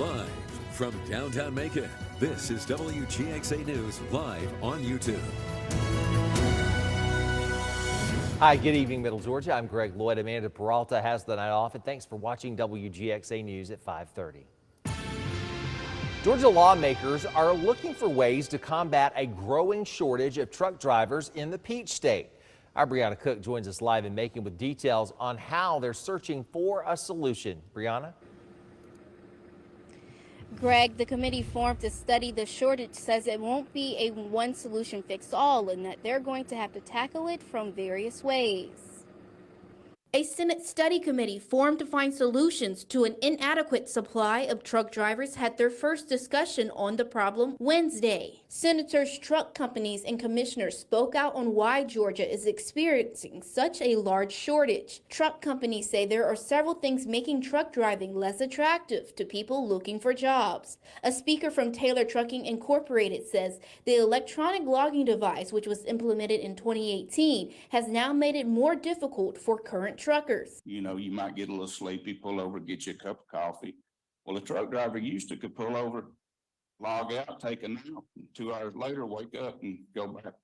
Live from downtown Macon, this is WGXA News live on YouTube. Hi, good evening, Middle Georgia. I'm Greg Lloyd. Amanda Peralta has the night off, and thanks for watching WGXA News at 5:30. Georgia lawmakers are looking for ways to combat a growing shortage of truck drivers in the Peach State. Our Brianna Cook joins us live in Macon with details on how they're searching for a solution. Brianna? Greg, the committee formed to study the shortage says it won't be a one solution fix all and that they're going to have to tackle it from various ways. A Senate study committee formed to find solutions to an inadequate supply of truck drivers had their first discussion on the problem Wednesday. Senators, truck companies, and commissioners spoke out on why Georgia is experiencing such a large shortage. Truck companies say there are several things making truck driving less attractive to people looking for jobs. A speaker from Taylor Trucking Incorporated says the electronic logging device, which was implemented in 2018, has now made it more difficult for current truckers. You know, you might get a little sleepy, pull over, get you a cup of coffee. Well, a truck driver used to could pull over, log out, take a nap, and 2 hours later, wake up and go back,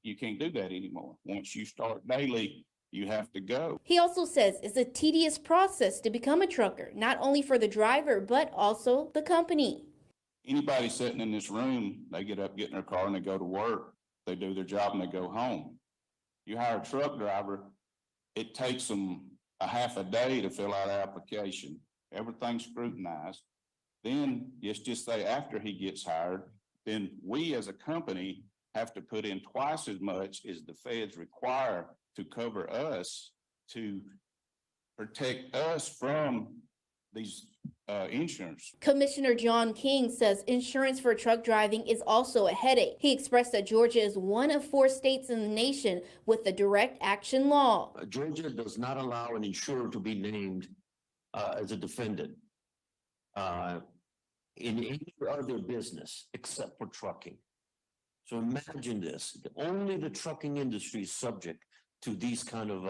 you can't do that anymore. Once you start daily, you have to go. He also says it's a tedious process to become a trucker, not only for the driver, but also the company. Anybody sitting in this room, they get up, get in their car, and they go to work. They do their job and they go home. You hire a truck driver, it takes them a half a day to fill out an application. Everything's scrutinized. Then just say after he gets hired, then we as a company have to put in twice as much as the feds require to cover us, to protect us from these insurance. Commissioner John King says insurance for truck driving is also a headache. He expressed that Georgia is one of 4 states in the nation with the direct action law. Georgia does not allow an insurer to be named as a defendant in any other business except for trucking. So imagine this, only the trucking industry is subject to these kind of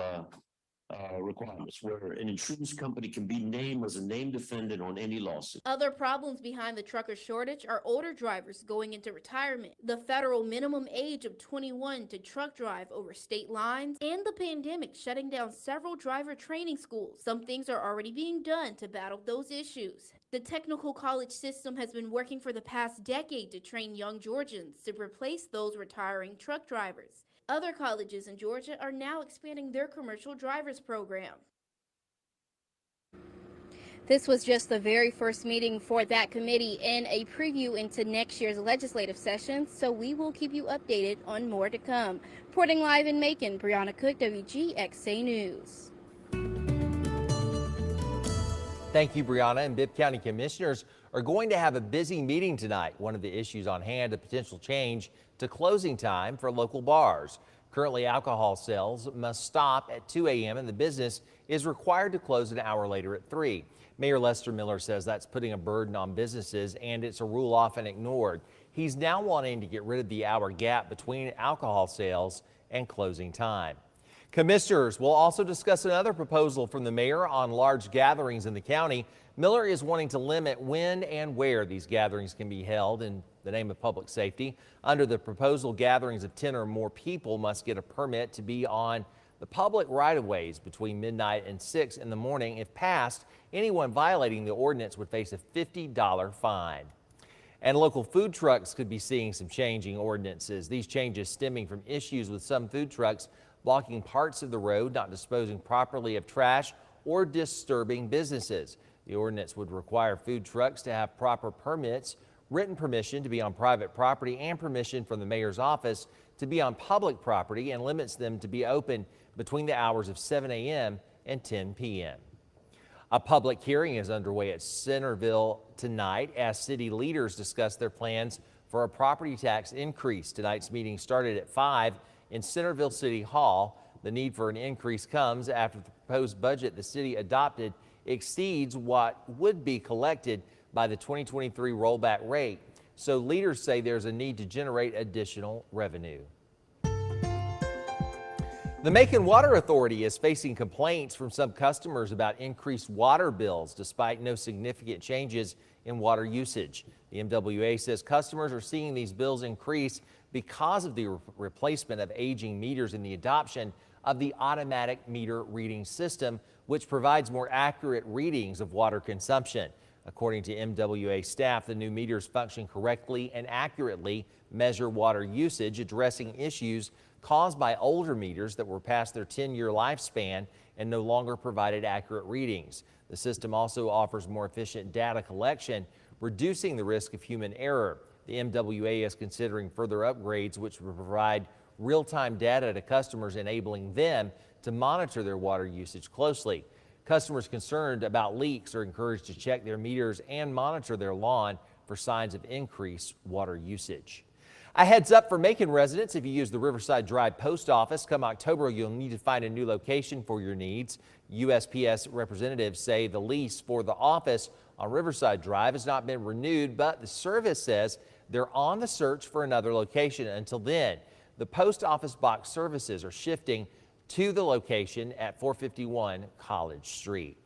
requirements where an insurance company can be named as a named defendant on any lawsuit. Other problems behind the trucker shortage are older drivers going into retirement, the federal minimum age of 21 to truck drive over state lines, and the pandemic shutting down several driver training schools. Some things are already being done to battle those issues. The technical college system has been working for the past decade to train young Georgians to replace those retiring truck drivers. Other colleges in Georgia are now expanding their commercial drivers program. This was just the very first meeting for that committee and a preview into next year's legislative session, so we will keep you updated on more to come. Reporting live in Macon, Brianna Cook, WGXA News. Thank you, Brianna. And Bibb County commissioners are going to have a busy meeting tonight. One of the issues on hand, a potential change to closing time for local bars. Currently, alcohol sales must stop at 2 a.m. and the business is required to close an hour later at 3. Mayor Lester Miller says that's putting a burden on businesses and it's a rule often ignored. He's now wanting to get rid of the hour gap between alcohol sales and closing time. Commissioners will also discuss another proposal from the mayor on large gatherings in the county. Miller is wanting to limit when and where these gatherings can be held in the name of public safety. Under the proposal, gatherings of 10 or more people must get a permit to be on the public right-of-ways between midnight and 6 in the morning. If passed, anyone violating the ordinance would face a $50 fine. And local food trucks could be seeing some changing ordinances. These changes stemming from issues with some food trucks blocking parts of the road, not disposing properly of trash, or disturbing businesses. The ordinance would require food trucks to have proper permits, written permission to be on private property, and permission from the mayor's office to be on public property, and limits them to be open between the hours of 7 a.m. and 10 p.m. A public hearing is underway at Centerville tonight as city leaders discuss their plans for a property tax increase. Tonight's meeting started at 5 in Centerville City Hall. The need for an increase comes after the proposed budget the city adopted exceeds what would be collected by the 2023 rollback rate. So leaders say there's a need to generate additional revenue. The Macon Water Authority is facing complaints from some customers about increased water bills despite no significant changes in water usage. The MWA says customers are seeing these bills increase because of the replacement of aging meters and the adoption of the automatic meter reading system, which provides more accurate readings of water consumption. According to MWA staff, the new meters function correctly and accurately measure water usage, addressing issues caused by older meters that were past their 10-year lifespan and no longer provided accurate readings. The system also offers more efficient data collection, reducing the risk of human error. The MWA is considering further upgrades which will provide real-time data to customers, enabling them to monitor their water usage closely. Customers concerned about leaks are encouraged to check their meters and monitor their lawn for signs of increased water usage. A heads up for Macon residents: if you use the Riverside Drive post office come October, you'll need to find a new location for your needs. USPS representatives say the lease for the office on Riverside Drive has not been renewed, but the service says they're on the search for another location. Until then, the post office box services are shifting to the location at 451 College Street.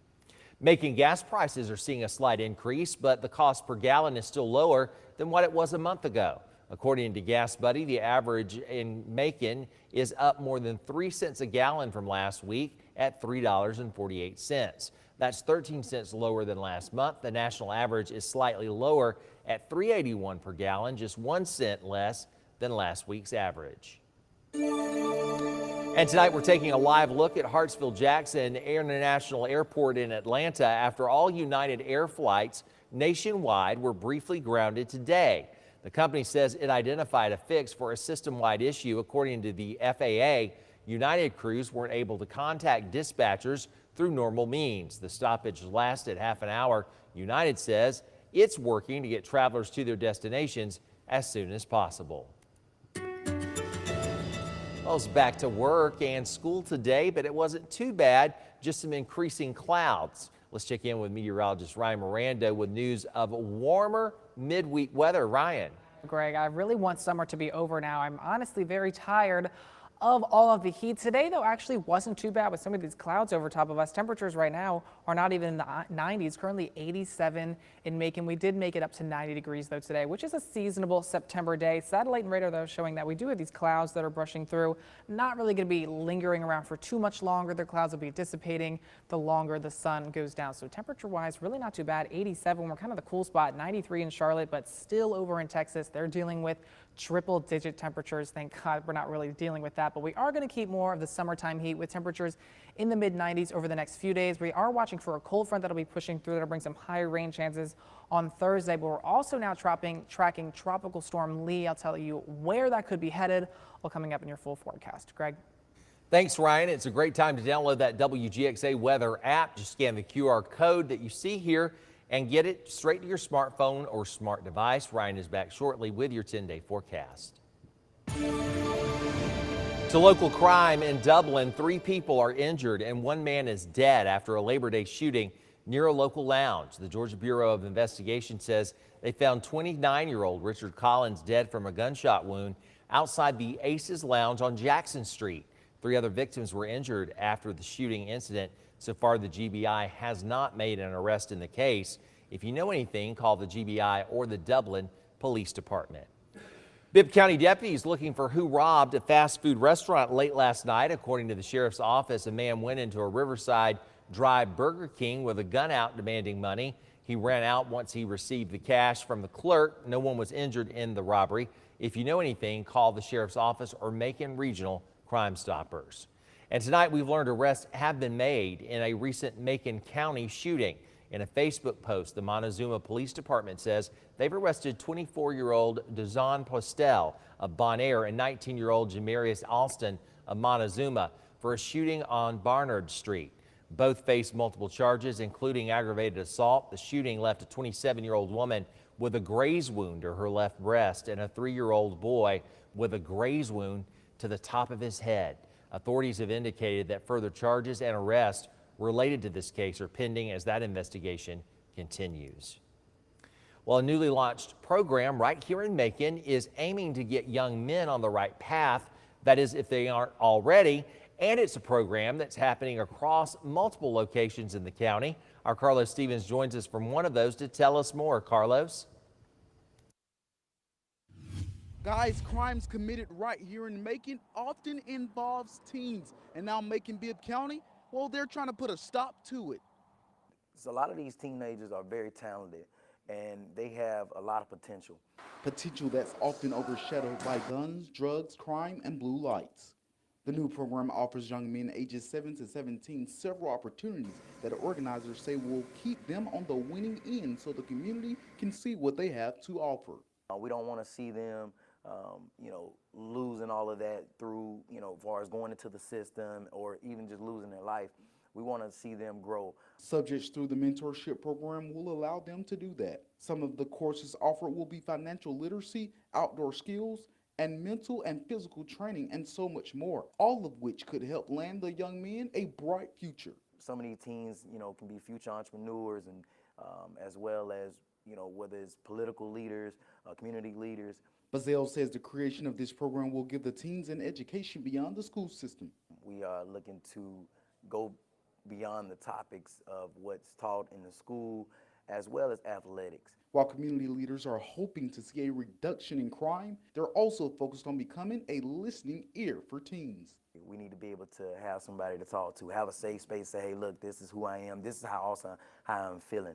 Macon gas prices are seeing a slight increase, but the cost per gallon is still lower than what it was a month ago. According to Gas Buddy, the average in Macon is up more than 3 cents a gallon from last week at $3.48. That's 13 cents lower than last month. The national average is slightly lower at $3.81 per gallon, just 1 cent less than last week's average. And tonight we're taking a live look at Hartsfield-Jackson International Airport in Atlanta after all United Air flights nationwide were briefly grounded today. The company says it identified a fix for a system-wide issue. According to the FAA, United crews weren't able to contact dispatchers through normal means. The stoppage lasted half an hour. United says it's working to get travelers to their destinations as soon as possible. Well, it's back to work and school today, but it wasn't too bad, just some increasing clouds. Let's check in with meteorologist Ryan Miranda with news of warmer midweek weather. Ryan. Greg, I really want summer to be over now. I'm honestly very tired of all of the heat. Today, though, actually wasn't too bad with some of these clouds over top of us. Temperatures right now are not even in the 90s, currently 87 in Macon. We did make it up to 90 degrees, though, today, which is a seasonable September day. Satellite and radar, though, showing that we do have these clouds that are brushing through. Not really going to be lingering around for too much longer. The clouds will be dissipating the longer the sun goes down. So temperature-wise, really not too bad. 87, we're kind of the cool spot. 93 in Charlotte, but still over in Texas. They're dealing with triple-digit temperatures. Thank God we're not really dealing with that, but we are going to keep more of the summertime heat with temperatures in the mid-90s over the next few days. We are watching for a cold front that'll be pushing through. That'll bring some higher rain chances on Thursday, but we're also now tracking Tropical Storm Lee. I'll tell you where that could be headed, all coming up in your full forecast. Greg. Thanks, Ryan. It's a great time to download that WGXA weather app. Just scan the QR code that you see here and get it straight to your smartphone or smart device. Ryan is back shortly with your 10-day forecast. To local crime in Dublin, 3 people are injured and 1 man is dead after a Labor Day shooting near a local lounge. The Georgia Bureau of Investigation says they found 29-year-old Richard Collins dead from a gunshot wound outside the Aces Lounge on Jackson Street. 3 other victims were injured after the shooting incident. So far, the GBI has not made an arrest in the case. If you know anything, call the GBI or the Dublin Police Department. Bibb County deputies looking for who robbed a fast food restaurant late last night. According to the sheriff's office, a man went into a Riverside Drive Burger King with a gun out demanding money. He ran out once he received the cash from the clerk. No one was injured in the robbery. If you know anything, call the sheriff's office or Macon Regional Crime Stoppers. And tonight we've learned arrests have been made in a recent Macon County shooting. In a Facebook post, the Montezuma Police Department says they've arrested 24-year-old Dazon Postel of Bonaire and 19-year-old Jamarius Alston of Montezuma for a shooting on Barnard Street. Both face multiple charges, including aggravated assault. The shooting left a 27-year-old woman with a graze wound to her left breast and a 3-year-old boy with a graze wound to the top of his head. Authorities have indicated that further charges and arrests related to this case are pending as that investigation continues. Well, a newly launched program right here in Macon is aiming to get young men on the right path. That is, if they aren't already, And it's a program that's happening across multiple locations in the county. Our Carlos Stevens joins us from one of those to tell us more. Carlos? Guys, crimes committed right here in Macon often involves teens. And now Macon-Bibb County, well, they're trying to put a stop to it. So a lot of these teenagers are very talented and they have a lot of potential. Potential that's often overshadowed by guns, drugs, crime, and blue lights. The new program offers young men ages 7 to 17 several opportunities that organizers say will keep them on the winning end so the community can see what they have to offer. We don't want to see them losing all of that through, as far as going into the system or even just losing their life. We want to see them grow. Subjects through the mentorship program will allow them to do that. Some of the courses offered will be financial literacy, outdoor skills, and mental and physical training, and so much more, all of which could help land the young men a bright future. Some of these teens, can be future entrepreneurs and as well as, whether it's political leaders, community leaders. Bazell says the creation of this program will give the teens an education beyond the school system. We are looking to go beyond the topics of what's taught in the school as well as athletics. While community leaders are hoping to see a reduction in crime, they're also focused on becoming a listening ear for teens. We need to be able to have somebody to talk to, have a safe space, say, hey, look, this is who I am, this is how I'm feeling.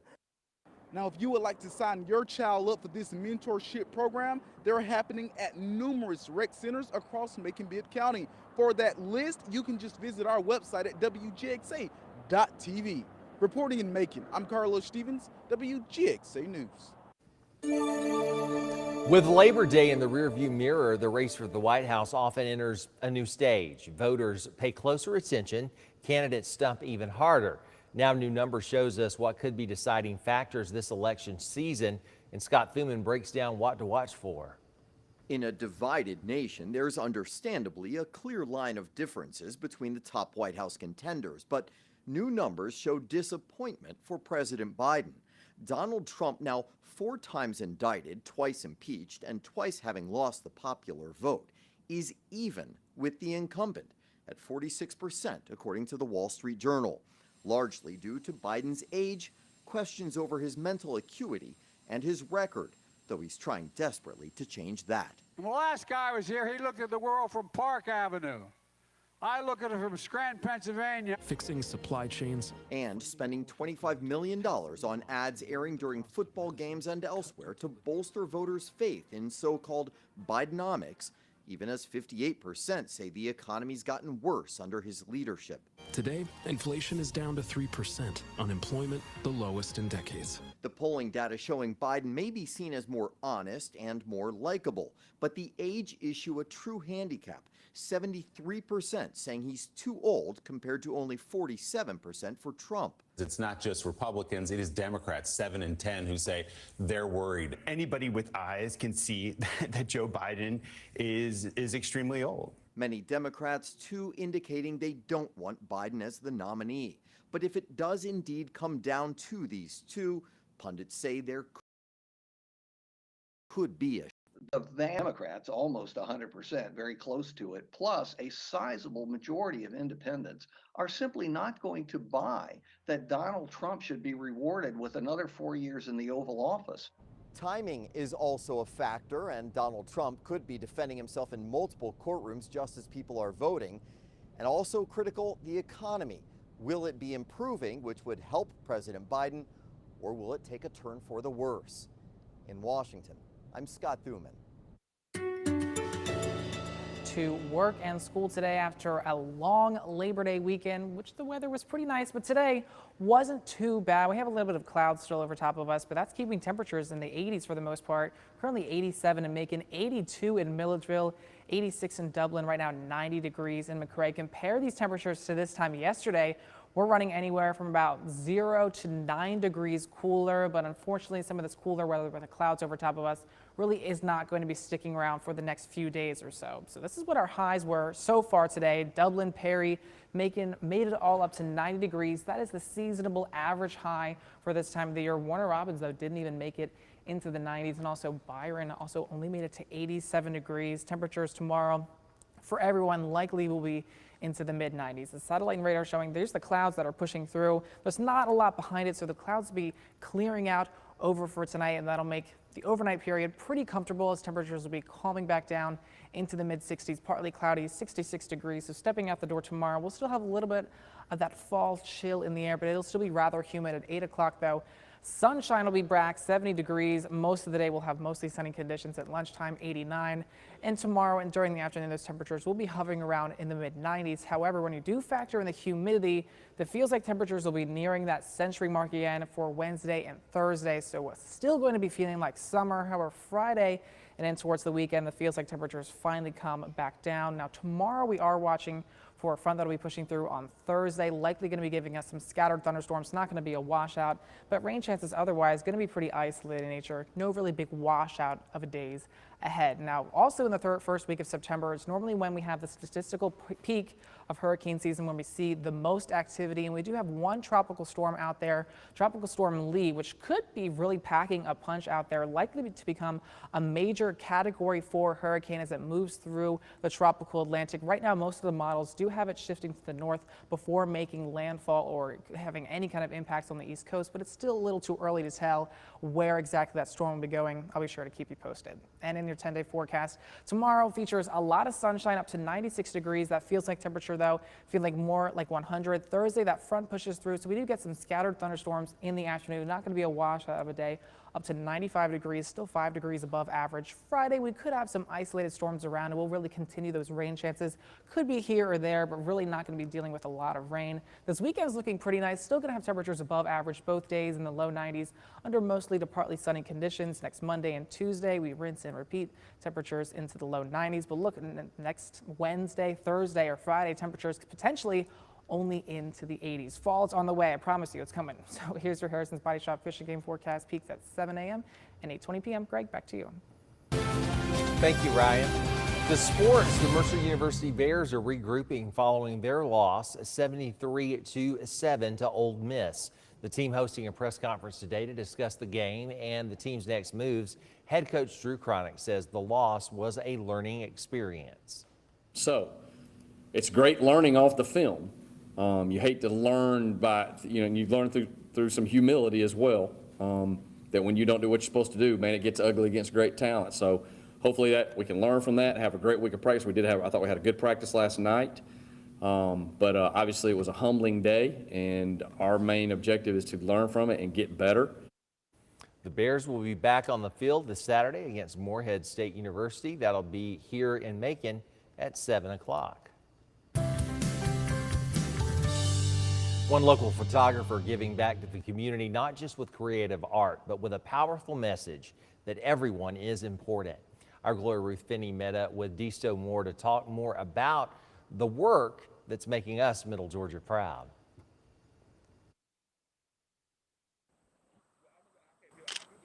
Now, if you would like to sign your child up for this mentorship program, they're happening at numerous rec centers across Macon-Bibb County. For that list, you can just visit our website at WGXA.tv. Reporting in Macon, I'm Carlos Stevens, WGXA News. With Labor Day in the rearview mirror, the race for the White House often enters a new stage. Voters pay closer attention, candidates stump even harder. Now new number shows us what could be deciding factors this election season, and Scott Thuman breaks down what to watch for. In a divided nation, there's understandably a clear line of differences between the top White House contenders, but new numbers show disappointment for President Biden. Donald Trump, now 4 times indicted, twice impeached, and twice having lost the popular vote, is even with the incumbent at 46%, according to the Wall Street Journal, largely due to Biden's age, questions over his mental acuity, and his record, though he's trying desperately to change that. When the last guy was here, he looked at the world from Park Avenue. I look at it from Scranton, Pennsylvania. Fixing supply chains. And spending $25 million on ads airing during football games and elsewhere to bolster voters' faith in so-called Bidenomics, even as 58% say the economy's gotten worse under his leadership. Today, inflation is down to 3%, unemployment the lowest in decades. The polling data showing Biden may be seen as more honest and more likable, but the age issue a true handicap. 73% saying he's too old compared to only 47% for Trump. It's not just Republicans, it is Democrats, 7 in 10, who say they're worried. Anybody with eyes can see that Joe Biden is extremely old. Many Democrats, too, indicating they don't want Biden as the nominee. But if it does indeed come down to these two, pundits say there could be a the Democrats, almost 100%, very close to it, plus a sizable majority of independents, are simply not going to buy that Donald Trump should be rewarded with another 4 years in the Oval Office. Timing is also a factor, and Donald Trump could be defending himself in multiple courtrooms just as people are voting. And also critical, the economy. Will it be improving, which would help President Biden, or will it take a turn for the worse? In Washington, I'm Scott Thuman. To work and school today after a long Labor Day weekend, which the weather was pretty nice, but today wasn't too bad. We have a little bit of clouds still over top of us, but that's keeping temperatures in the 80s for the most part. Currently 87 in Macon, 82 in Milledgeville, 86 in Dublin, right now 90 degrees in McRae. Compare these temperatures to this time yesterday. We're running anywhere from about 0 to 9 degrees cooler, but unfortunately some of this cooler weather with the clouds over top of us really is not going to be sticking around for the next few days or so. So this is what our highs were so far today. Dublin, Perry, Macon made it all up to 90 degrees. That is the seasonable average high for this time of the year. Warner Robins, though, didn't even make it into the 90s, and also Byron also only made it to 87 degrees. Temperatures tomorrow for everyone likely will be into the mid-90s. The satellite and radar showing there's the clouds that are pushing through. There's not a lot behind it, so the clouds will be clearing out over for tonight, and that'll make the overnight period pretty comfortable as temperatures will be calming back down into the mid-60s, partly cloudy, 66 degrees. So stepping out the door tomorrow, we'll still have a little bit of that fall chill in the air, but it'll still be rather humid at 8 o'clock though. Sunshine will be back, 70 degrees. Most of the day we'll have mostly sunny conditions at lunchtime, 89. And tomorrow and during the afternoon, those temperatures will be hovering around in the mid-90s. However, when you do factor in the humidity, the feels like temperatures will be nearing that century mark again for Wednesday and Thursday. So we're still going to be feeling like summer. However, Friday and then towards the weekend, the feels like temperatures finally come back down. Now tomorrow we are watching for a front that will be pushing through on Thursday, likely going to be giving us some scattered thunderstorms. Not going to be a washout, but rain chances otherwise going to be pretty isolated in nature. No really big washout of days ahead. Now, also in the first week of September, it's normally when we have the statistical peak of hurricane season, when we see the most activity, and we do have one tropical storm out there, Tropical Storm Lee, which could be really packing a punch out there, likely to become a major Category 4 hurricane as it moves through the tropical Atlantic. Right now, most of the models do have it shifting to the north before making landfall or having any kind of impacts on the East Coast, but it's still a little too early to tell where exactly that storm will be going. I'll be sure to keep you posted. And in your 10-day forecast, tomorrow features a lot of sunshine up to 96 degrees. That feels like temperature though, feel like more like 100. Thursday, that front pushes through, so we do get some scattered thunderstorms in the afternoon. Not going to be a washout of a day. Up to 95 degrees, still 5 degrees above average. Friday, we could have some isolated storms around, and we'll really continue those rain chances. Could be here or there, but really not going to be dealing with a lot of rain. This weekend is looking pretty nice. Still going to have temperatures above average both days in the low 90s under mostly to partly sunny conditions. Next Monday and Tuesday, we rinse and repeat temperatures into the low 90s. But look, next Wednesday, Thursday, or Friday, temperatures potentially only into the 80s. Fall's on the way. I promise you it's coming. So here's your Harrison's Body Shop Fish and Game forecast. Peaks at 7 a.m. and 8:20 p.m. Greg, back to you. Thank you, Ryan. The sports, the Mercer University Bears are regrouping following their loss 73-7 to Ole Miss. The team hosting a press conference today to discuss the game and the team's next moves. Head coach Drew Cronick says the loss was a learning experience. So it's great learning off the film. You hate to learn by, and you learn through some humility as well, that when you don't do what you're supposed to do, man, it gets ugly against great talent. So hopefully that we can learn from that, have a great week of practice. I thought we had a good practice last night, but obviously it was a humbling day, and our main objective is to learn from it and get better. The Bears will be back on the field this Saturday against Morehead State University. That'll be here in Macon at 7 o'clock. One local photographer giving back to the community, not just with creative art, but with a powerful message that everyone is important. Our Gloria Ruth Finney met up with Disto Moore to talk more about the work that's making us Middle Georgia proud.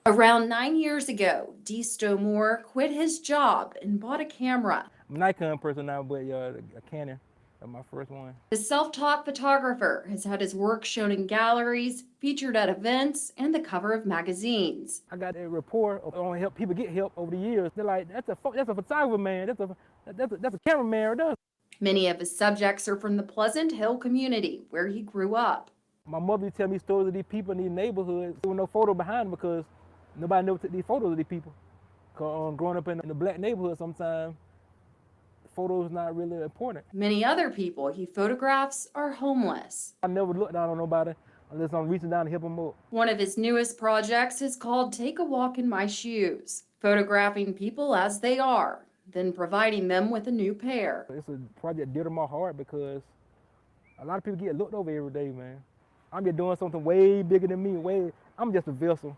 Around 9 years ago, Disto Moore quit his job and bought a camera. I'm a Nikon person now, but a Canon. That's my first one. The self-taught photographer has had his work shown in galleries, featured at events, and the cover of magazines. I got a rapport of only help people get help over the years. They're like, that's a photographer, man. That's a cameraman. Right? Many of his subjects are from the Pleasant Hill community where he grew up. My mother would tell me stories of these people in these neighborhoods. There was no photo behind them because nobody never took these photos of these people. Growing up in the black neighborhood sometimes, photos not really important. Many other people he photographs are homeless. I never look down on nobody unless I'm reaching down to help them up. One of his newest projects is called Take a Walk in My Shoes, photographing people as they are, then providing them with a new pair. It's a project dear to my heart because a lot of people get looked over every day, man. I'm just doing something way bigger than me. I'm just a vessel.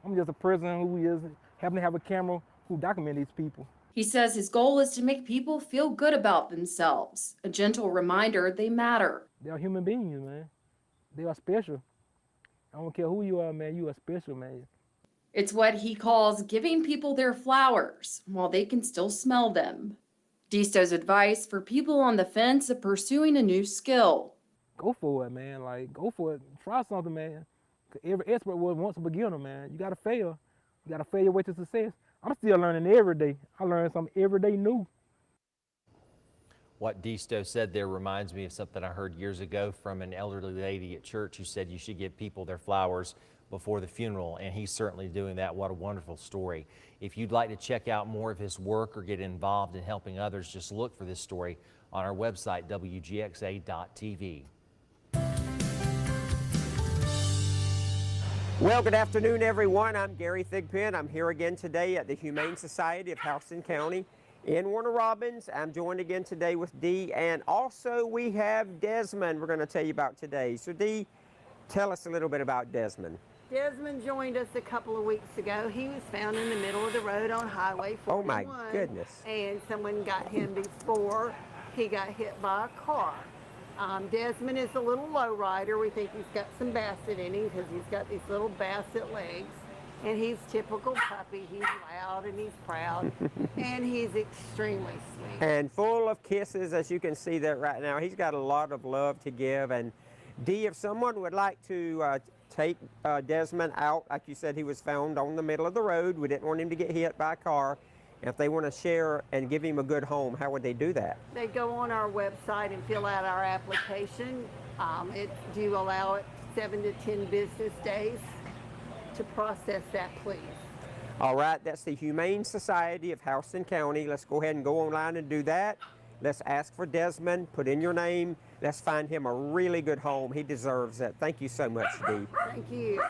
I'm just a person who is happen to have a camera who document these people. He says his goal is to make people feel good about themselves, a gentle reminder they matter. They are human beings, man. They are special. I don't care who you are, man. You are special, man. It's what he calls giving people their flowers while they can still smell them. Disto's advice for people on the fence of pursuing a new skill. Go for it, man. Go for it. Try something, man. Every expert was once a beginner, man. You got to fail. You got to fail your way to success. I'm still learning every day. I learn something every day new. What Disto said there reminds me of something I heard years ago from an elderly lady at church who said you should give people their flowers before the funeral, and he's certainly doing that. What a wonderful story. If you'd like to check out more of his work or get involved in helping others, just look for this story on our website, WGXA.tv. Well, good afternoon, everyone. I'm Gary Thigpen. I'm here again today at the Humane Society of Houston County in Warner Robins. I'm joined again today with Dee, and also we have Desmond we're going to tell you about today. So Dee, tell us a little bit about Desmond. Desmond joined us a couple of weeks ago. He was found in the middle of the road on Highway 41. Oh my goodness. And someone got him before he got hit by a car. Desmond is a little low rider. We think he's got some basset in him because he's got these little basset legs. And he's typical puppy. He's loud and he's proud. And he's extremely sweet. And full of kisses, as you can see there right now. He's got a lot of love to give. And Dee, if someone would like to take Desmond out, like you said, he was found on the middle of the road. We didn't want him to get hit by a car. If they want to share and give him a good home, how would they do that? They go on our website and fill out our application. Do allow it 7 to 10 business days to process that, please. All right, that's the Humane Society of Houston County. Let's go ahead and go online and do that. Let's ask for Desmond, put in your name. Let's find him a really good home. He deserves it. Thank you so much, Dee. Thank you.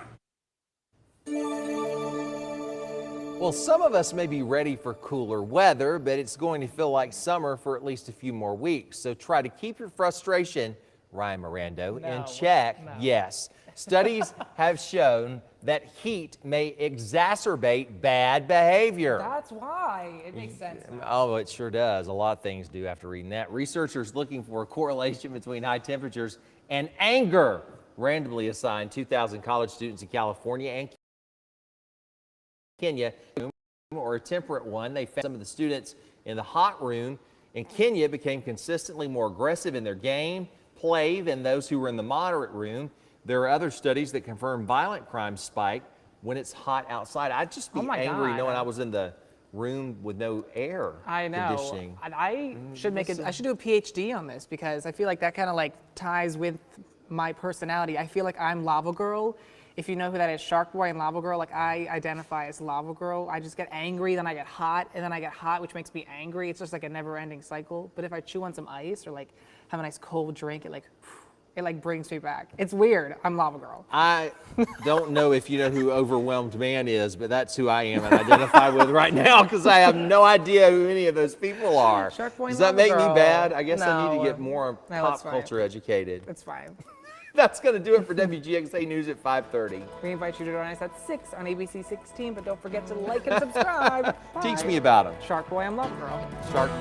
Well, some of us may be ready for cooler weather, but it's going to feel like summer for at least a few more weeks. So try to keep your frustration, Ryan Mirando, in check. No. Yes. Studies have shown that heat may exacerbate bad behavior. That's why. It makes sense now. Oh, it sure does. A lot of things do after reading that. Researchers looking for a correlation between high temperatures and anger randomly assigned 2,000 college students in California and Kenya, or a temperate one. They found some of the students in the hot room in Kenya became consistently more aggressive in their game play than those who were in the moderate room. There are other studies that confirm violent crime spike when it's hot outside. I'd just be angry knowing I was in the room with no air conditioning. I should I should do a PhD on this because I feel like that kind of like ties with my personality. I feel like I'm Lava Girl. If you know who that is, Shark Boy and Lava Girl, like I identify as Lava Girl. I just get angry, then I get hot, and then I get hot, which makes me angry. It's just like a never-ending cycle. But if I chew on some ice or like have a nice cold drink, it like brings me back. It's weird. I'm Lava Girl. I don't know if you know who Overwhelmed Man is, but that's who I am and identify with right now because I have no idea who any of those people are. Shark Boy and Does that Lava make Girl. me bad? I guess I No. need to get more No, pop it's fine. culture educated. It's fine. That's going to do it for WGXA News at 5:30. We invite you to join us at 6 on ABC 16, but don't forget to like and subscribe. Teach Bye. me about them. Shark Boy, I'm Lava Girl. Shark.